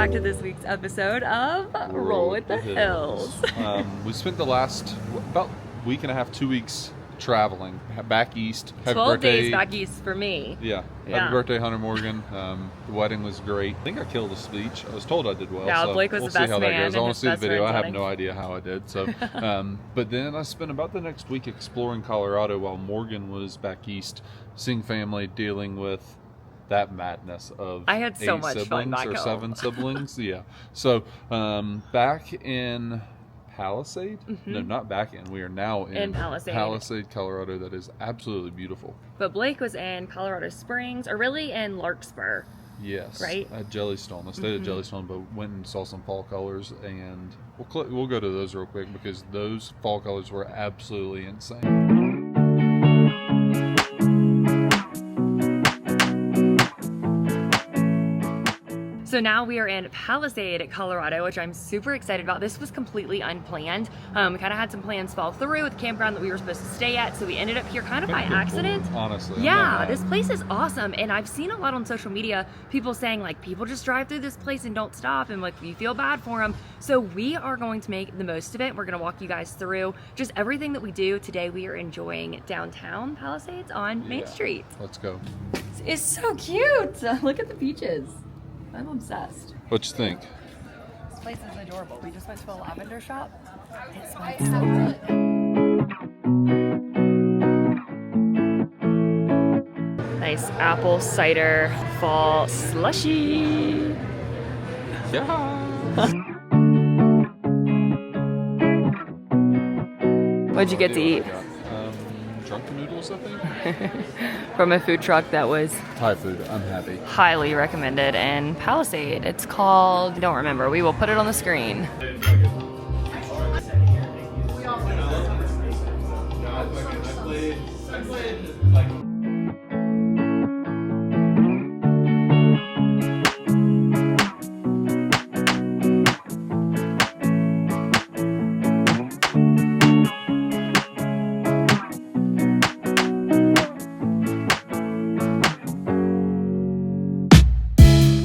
back to this week's episode of Roll with the Hills. We spent the last about week and a half, 2 weeks traveling back east. 12 days back east for me. Yeah. Happy birthday, Hunter Morgan. The wedding was great. I think I killed a speech. I was told I did well. Yeah, so Blake was we'll the best see how man that goes. I want to see the video. I have wedding. no idea how I did. So, but then I spent about the next week exploring Colorado while Morgan was back east, seeing family, dealing with that madness of I had so much fun siblings back or home. 7 siblings. Yeah. So back in Palisade? No, not back in. We are now in Palisade, Colorado. That is absolutely beautiful. But Blake was in Colorado Springs, or really in Larkspur. Yes. Right? At Jellystone. I stayed at Jellystone, but went and saw some fall colors, and we'll go to those real quick because those fall colors were absolutely insane. So now we are in Palisade, Colorado, which I'm super excited about. This was completely unplanned. We kind of had some plans fall through with the campground that we were supposed to stay at, so we ended up here kind of by accident. Honestly. Yeah, this place is awesome, and I've seen a lot on social media, people saying like, people just drive through this place and don't stop, and like, you feel bad for them. So we are going to make the most of it. We're gonna walk you guys through just everything that we do. Today we are enjoying downtown Palisades on Main Street. Let's go. It's so cute. Look at the beaches. I'm obsessed. What you think? This place is adorable. We just went to a lavender shop. It smells so good. Nice apple cider fall slushy. Yeah. What'd you get to eat? Drunken noodles, I think. From a food truck that was Thai food. I'm happy. highly recommended in Palisade. It's called, I don't remember. We will put it on the screen.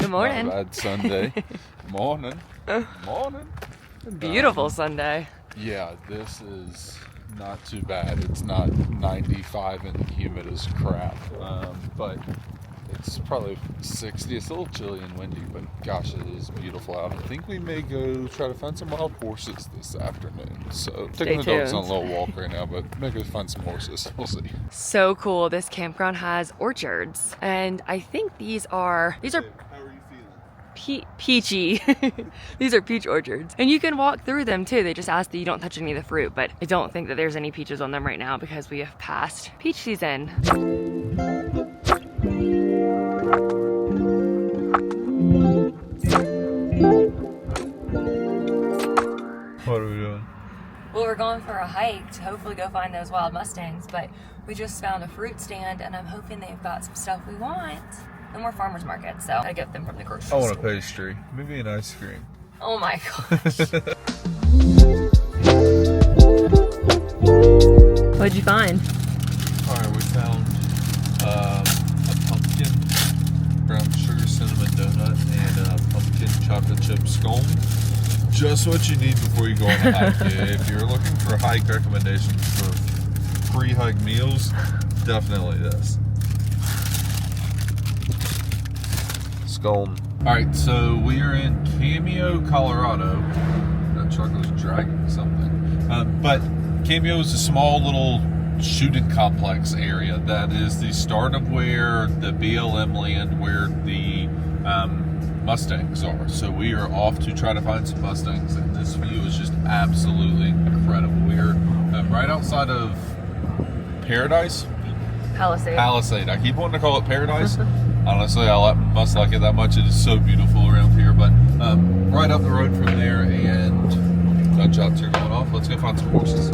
Morning. Bad Sunday. Morning. Beautiful Sunday. Yeah, this is not too bad. It's not 95 and humid as crap, but it's probably 60. It's a little chilly and windy, but gosh, it is beautiful out. I think we may go try to find some wild horses this afternoon. So taking the dogs on a little walk right now, but maybe find some horses. We'll see. So cool. This campground has orchards, and I think these are How are you feeling? peachy. These are peach orchards, and you can walk through them too. They just ask that you don't touch any of the fruit, but I don't think that there's any peaches on them right now because we have passed peach season. What are we doing? Well, we're going for a hike to hopefully go find those wild mustangs, but we just found a fruit stand, and I'm hoping they've got some stuff we want. No more farmers market, so I get them from the grocery store. I want a pastry. Maybe an ice cream. Oh my gosh. What'd you find? Alright, we found a pumpkin brown sugar cinnamon donut and a pumpkin chocolate chip scone. Just what you need before you go on a hike. If you're looking for hike recommendations for pre-hike meals, definitely this. Scone. Alright, so we are in Cameo, Colorado. That truck was dragging something. But Cameo is a small little shooting complex area that is the start of where the BLM land, where the Mustangs are. So we are off to try to find some Mustangs, and this view is just absolutely incredible. We are right outside of Paradise? Palisade. I keep wanting to call it Paradise. Honestly, I must like it that much. It is so beautiful around here. But right up the road from there, and gunshots are going off. Let's go find some horses.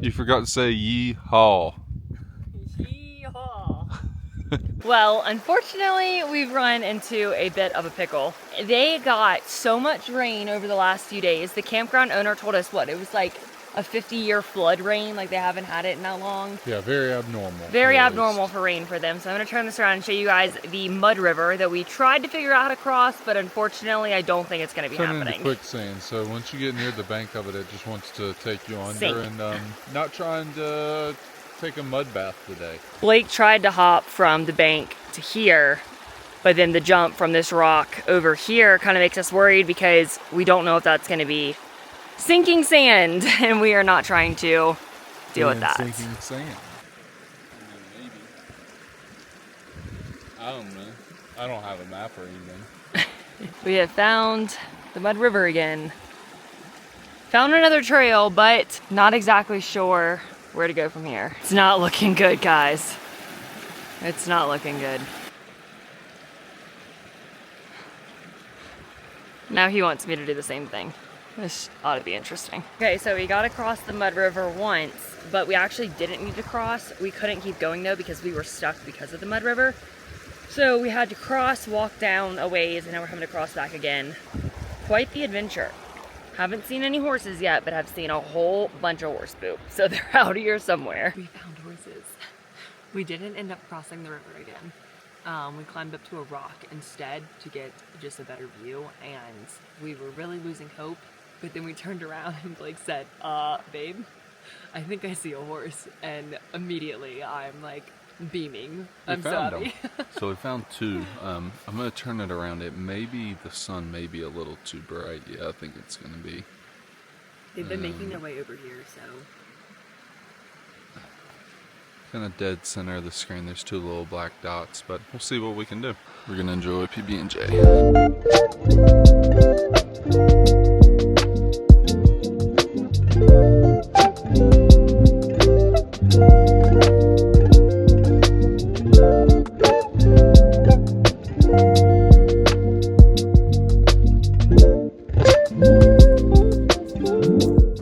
You forgot to say yee-haw. Yeehaw. Well, unfortunately, we've run into a bit of a pickle. They got so much rain over the last few days. The campground owner told us what, it was like a 50-year flood rain, like they haven't had it in that long. Yeah, very abnormal. Very abnormal for rain for them. So I'm gonna turn this around and show you guys the mud river that we tried to figure out how to cross, but unfortunately I don't think it's gonna be happening. Into quicksand, so once you get near the bank of it, it just wants to take you under. And not trying to take a mud bath today. Blake tried to hop from the bank to here, but then the jump from this rock over here kind of makes us worried because we don't know if that's gonna be sinking sand, and we are not trying to deal with that. Sinking sand. Maybe. I don't know. I don't have a map or anything. We have found the mud river again. Found another trail, but not exactly sure where to go from here. It's not looking good, guys. It's not looking good. Now he wants me to do the same thing. This ought to be interesting. Okay, so we got across the mud river once, but we actually didn't need to cross. We couldn't keep going though because we were stuck because of the mud river. So we had to cross, walk down a ways, and now we're having to cross back again. Quite the adventure. Haven't seen any horses yet, but have seen a whole bunch of horse poop. So they're out here somewhere. We found horses. We didn't end up crossing the river again. We climbed up to a rock instead to get just a better view, and we were really losing hope. But then we turned around and Blake said, babe, I think I see a horse. And immediately I'm like beaming. I'm so happy. So we found two. I'm going to turn it around. It may be, the sun may be a little too bright. Yeah, I think it's going to be. They've been making their way over here, so. Kind of dead center of the screen. There's two little black dots, but we'll see what we can do. We're going to enjoy PB&J.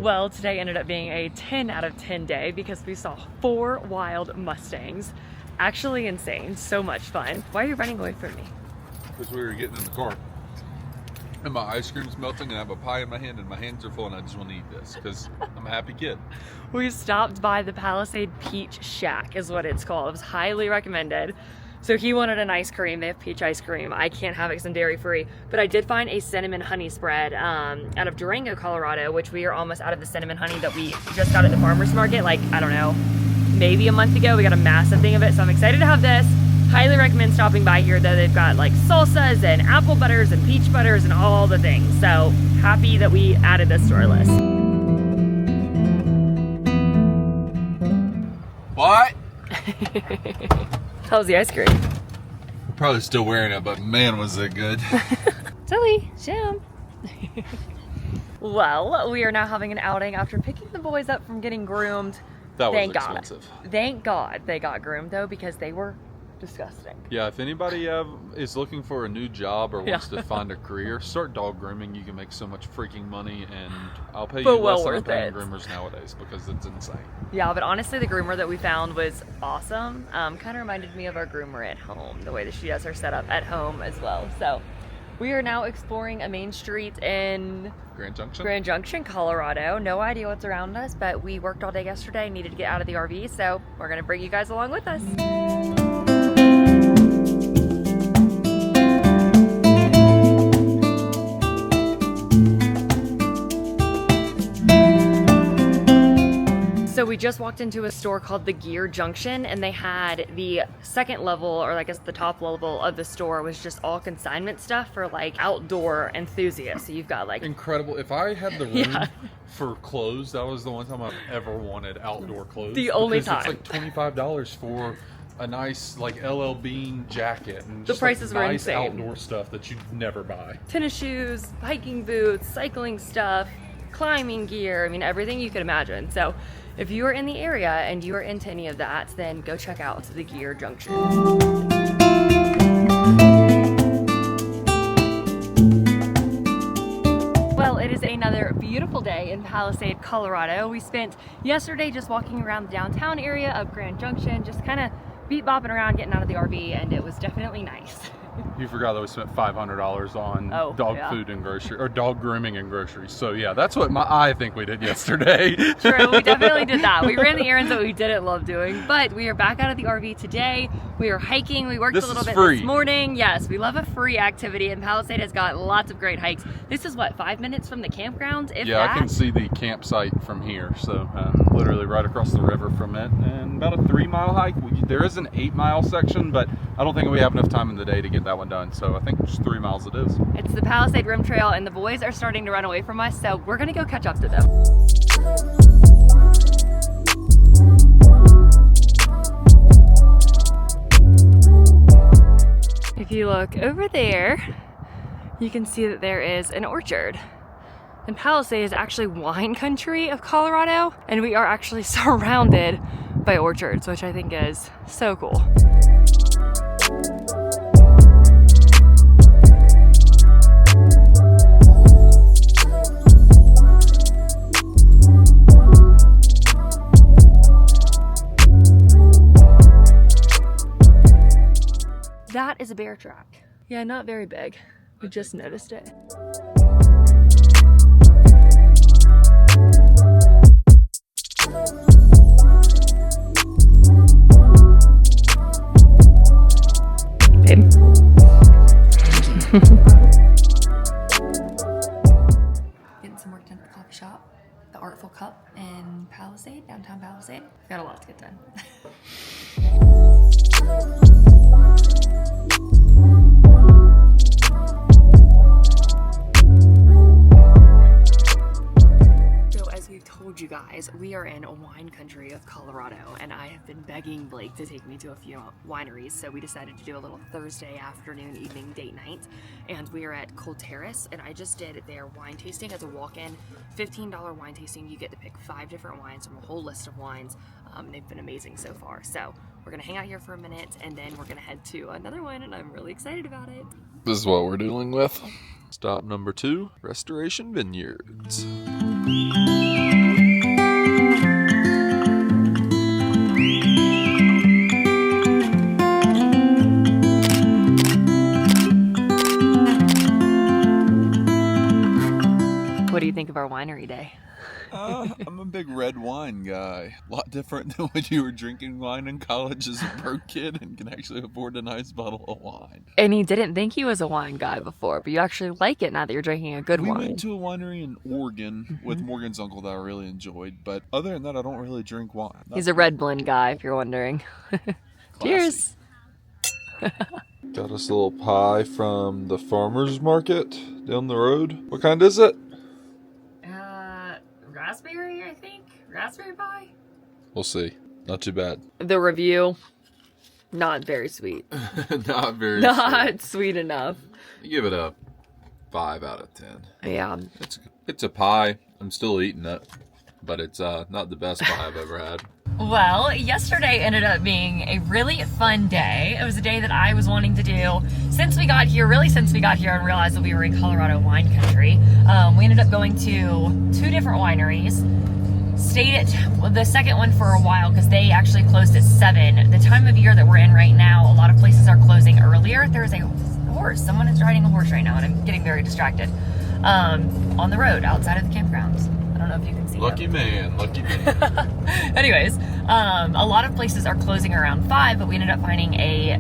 Well, today ended up being a 10 out of 10 day because we saw 4 wild Mustangs. Actually insane, so much fun. Why are you running away from me? Because we were getting in the car. And my ice cream's melting and I have a pie in my hand and my hands are full and I just want to eat this because I'm a happy kid. We stopped by the Palisade Peach Shack is what it's called. It was highly recommended. So he wanted an ice cream. They have peach ice cream. I can't have it because I'm dairy free. But I did find a cinnamon honey spread out of Durango, Colorado, which we are almost out of the cinnamon honey that we just got at the farmer's market. Like, I don't know, maybe a month ago. We got a massive thing of it. So I'm excited to have this. Highly recommend stopping by here though. They've got like salsas and apple butters and peach butters and all the things. So happy that we added this to our list. What? How was the ice cream? I'm probably still wearing it, but man, was it good. Zoe, Sham. Well, we are now having an outing after picking the boys up from getting groomed. That was expensive. Thank God they got groomed though, because they were disgusting. Yeah, if anybody is looking for a new job or wants to find a career, start dog grooming. You can make so much freaking money, and I'll pay you less than I'm paying groomers nowadays because it's insane. Yeah, but honestly, the groomer that we found was awesome. Kind of reminded me of our groomer at home, the way that she does her setup at home as well. So we are now exploring a main street in Grand Junction, Colorado. No idea what's around us, but we worked all day yesterday, needed to get out of the RV, so we're gonna bring you guys along with us. So we just walked into a store called the Gear Junction, and they had the second level, or I guess the top level of the store was just all consignment stuff for like outdoor enthusiasts. So you've got like incredible. If I had the room for clothes, that was the one time I've ever wanted outdoor clothes. The only time. It's like $25 for a nice like LL Bean jacket and just the prices like were nice insane. Outdoor stuff that you'd never buy. Tennis shoes, hiking boots, cycling stuff, climbing gear. I mean, everything you could imagine. So if you are in the area and you are into any of that, then go check out the Gear Junction. Well, it is another beautiful day in Palisade, Colorado. We spent yesterday just walking around the downtown area of Grand Junction, just kind of beat bopping around getting out of the RV, and it was definitely nice. You forgot that we spent $500 on dog food and grocery, or dog grooming and groceries. So yeah, that's what I think we did yesterday. True, we definitely did that. We ran the errands that we didn't love doing, but we are back out of the RV today. We are hiking. We worked a little bit this morning. Yes, we love a free activity, and Palisade has got lots of great hikes. This is what, 5 minutes from the campground? If yeah, that? I can see the campsite from here. So literally right across the river from it, and about a 3-mile hike. There is an 8-mile section, but I don't think we have enough time in the day to get that one done. So I think just 3 miles it is. It's the Palisade Rim Trail, and the boys are starting to run away from us, so we're gonna go catch up to them. If you look over there, you can see that there is an orchard. And Palisade is actually wine country of Colorado, and we are actually surrounded by orchards, which I think is so cool. That is a bear track. Yeah, not very big. We just noticed it. Babe. Getting some work done at the coffee shop. The Artful Cup in Palisade, downtown Palisade. Got a lot to get done. You guys, we are in a wine country of Colorado, and I have been begging Blake to take me to a few wineries, so we decided to do a little Thursday afternoon evening date night, and we are at Cold Terrace, and I just did their wine tasting as a walk-in. $15 wine tasting. You get to pick 5 different wines from a whole list of wines. They've been amazing so far, so we're gonna hang out here for a minute, and then we're gonna head to another one, and I'm really excited about it. This is what we're dealing with. Stop number 2, Restoration Vineyards. What do you think of our winery day? I'm a big red wine guy. A lot different than when you were drinking wine in college as a broke kid and can actually afford a nice bottle of wine. And he didn't think he was a wine guy before, but you actually like it now that you're drinking a good wine. We went to a winery in Oregon with Morgan's uncle that I really enjoyed, but other than that, I don't really drink wine. He's a red blend guy, if you're wondering. Cheers! Got us a little pie from the farmer's market down the road. What kind is it? Raspberry, I think. Raspberry pie? We'll see. Not too bad. The review, not very sweet. Not sweet enough. You give it a 5 out of 10. Yeah. It's a pie. I'm still eating it, but it's not the best pie I've ever had. Well, yesterday ended up being a really fun day. It was a day that I was wanting to do since we got here and realized that we were in Colorado wine country. We ended up going to 2 different wineries. Stayed at the second one for a while because they actually closed at 7. The time of year that we're in right now, a lot of places are closing earlier. There's a horse. Someone is riding a horse right now, and I'm getting very distracted. On the road outside of the campground. I don't know if you can see Lucky man. Anyways, a lot of places are closing around 5, but we ended up finding a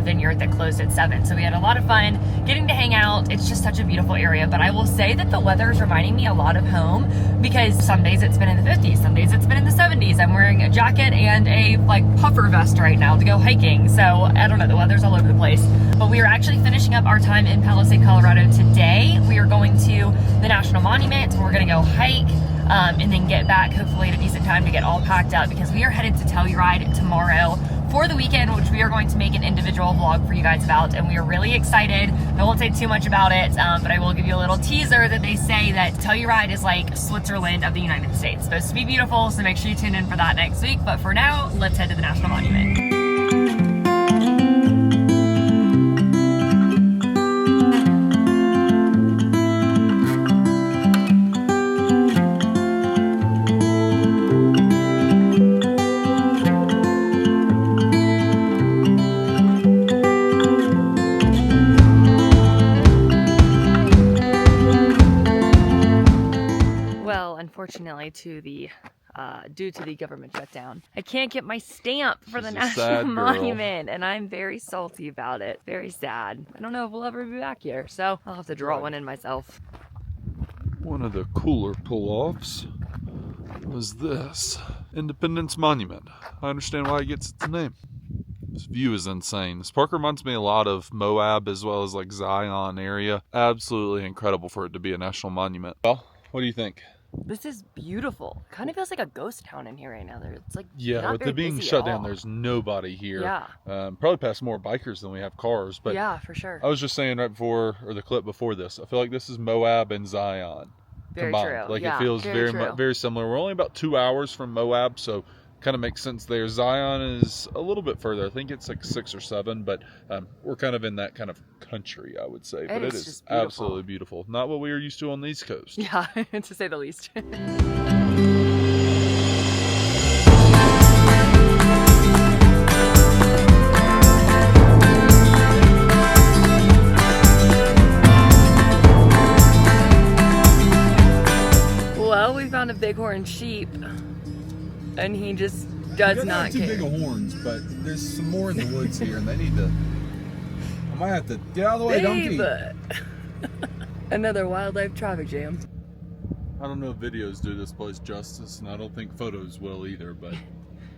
vineyard that closed at 7. So we had a lot of fun getting to hang out. It's just such a beautiful area, but I will say that the weather is reminding me a lot of home because some days it's been in the 50s, some days it's been in the 70s. I'm wearing a jacket and a puffer vest right now to go hiking. So I don't know, the weather's all over the place. But we are actually finishing up our time in Palisade, Colorado today. We are going to the National Monument. We're gonna go hike. And then get back hopefully at a decent time to get all packed up because we are headed to Telluride tomorrow for the weekend, which we are going to make an individual vlog for you guys about, and we are really excited. I won't say too much about it, but I will give you a little teaser that they say that Telluride is like Switzerland of the United States. It's supposed to be beautiful, so make sure you tune in for that next week. But for now, let's head to the National Monument. unfortunately, due to the government shutdown, I can't get my stamp for the She's a National sad girl. Monument, and I'm very salty about it. Very sad. I don't know if we'll ever be back here, so I'll have to draw one in myself. One of the cooler pull-offs was this Independence Monument. I understand why it gets its name. This view is insane. This park reminds me a lot of Moab as well as like Zion area. Absolutely incredible for it to be a national monument. Well, what do you think? This is beautiful. Kind of feels like a ghost town in here right now. It's like Yeah, with it being shut down, there's nobody here. Yeah. Probably past more bikers than we have cars. But yeah, for sure. I was just saying right before, or the clip before this, I feel like this is Moab and Zion combined. True. Like yeah, it feels very very similar. We're only about 2 hours from Moab, so kind of makes sense there. Zion is a little bit further. I think it's like 6 or 7, but we're kind of in that kind of country, I would say. But it is just beautiful. Absolutely beautiful. Not what we are used to on the East Coast. Yeah, to say the least. Well, we found a bighorn sheep, and he just does not care. Too big of horns, but there's some more in the woods here, and they need to. I might have to get out of the way, donkey. Another wildlife traffic jam. I don't know if videos do this place justice, and I don't think photos will either, but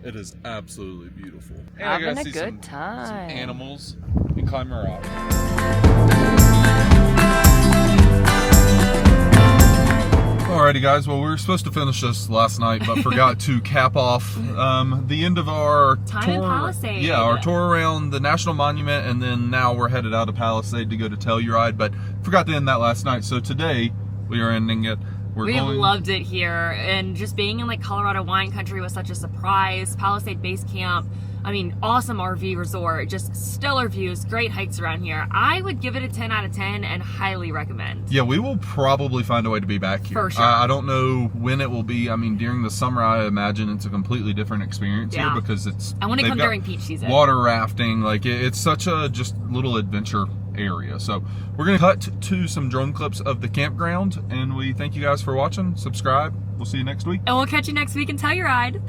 it is absolutely beautiful. And I Having gotta a see good some time. animals and climb a rock. Alrighty guys, well we were supposed to finish this last night, but forgot to cap off the end of our Time in tour. Palisade. Yeah, our tour around the National Monument, and then now we're headed out of Palisade to go to Telluride, but forgot to end that last night. So today we are ending it. We loved it here, and just being in like Colorado wine country was such a surprise. Palisade Basecamp, I mean, awesome RV resort, just stellar views, great hikes around here. I would give it a 10 out of 10 and highly recommend. Yeah, we will probably find a way to be back here. For sure. I don't know when it will be. I mean, during the summer, I imagine it's a completely different experience here because it's. I want to come during peach season. Water rafting, like it's such a just little adventure area. So we're gonna cut to some drone clips of the campground, and we thank you guys for watching. Subscribe. We'll see you next week. And we'll catch you next week in Telluride.